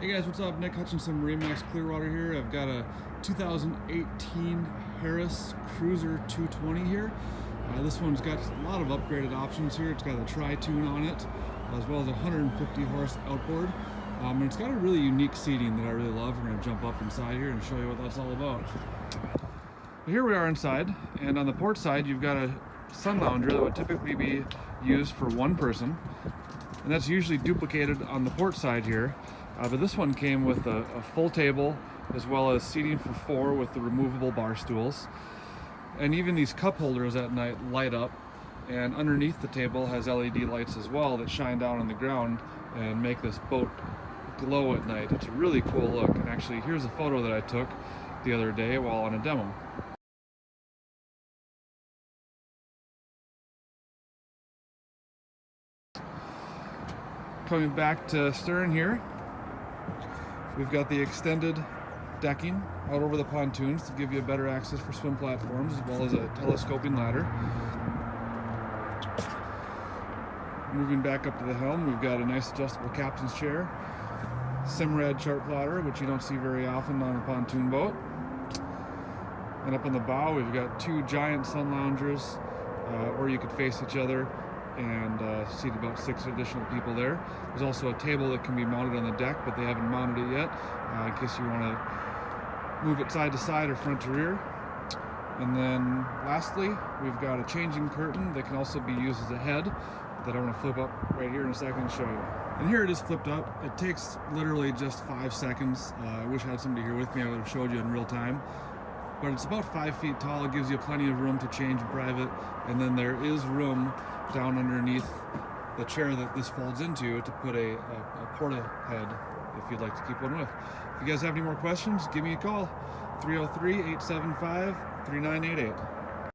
Hey guys, what's up? Nick Hutchinson, MarineMax Clearwater here. I've got a 2018 Harris Cruiser 220 here. This one's got a lot of upgraded options here. It's got a tri-tune on it, as well as a 150 horse outboard. And it's got a really unique seating that I really love. We're going to jump up inside here and show you what that's all about. Here we are inside, and on the port side you've got a sun lounger that would typically be used for one person, and that's usually duplicated on the port side here. But this one came with a full table, as well as seating for four with the removable bar stools. And even these cup holders at night light up, and underneath the table has LED lights as well that shine down on the ground and make this boat glow at night. It's a really cool look, and actually here's a photo that I took the other day while on a demo. Coming back to stern here, we've got the extended decking out over the pontoons to give you better access for swim platforms, as well as a telescoping ladder. Moving back up to the helm, we've got a nice adjustable captain's chair, Simrad chart plotter, which you don't see very often on a pontoon boat. And up on the bow, we've got two giant sun loungers, or you could face each other, and seat about 6 additional people there. There's also a table that can be mounted on the deck, but they haven't mounted it yet, in case you want to move it side to side or front to rear. And then lastly, we've got a changing curtain that can also be used as a head that I'm going to flip up right here in a second and show you. And here it is flipped up. It takes literally just 5 seconds. I wish I had somebody here with me. I would have showed you in real time. But it's about 5 feet tall. It gives you plenty of room to change in private, and then there is room down underneath the chair that this folds into to put a porta head if you'd like to keep one with. If you guys have any more questions, give me a call, 303-875-3988.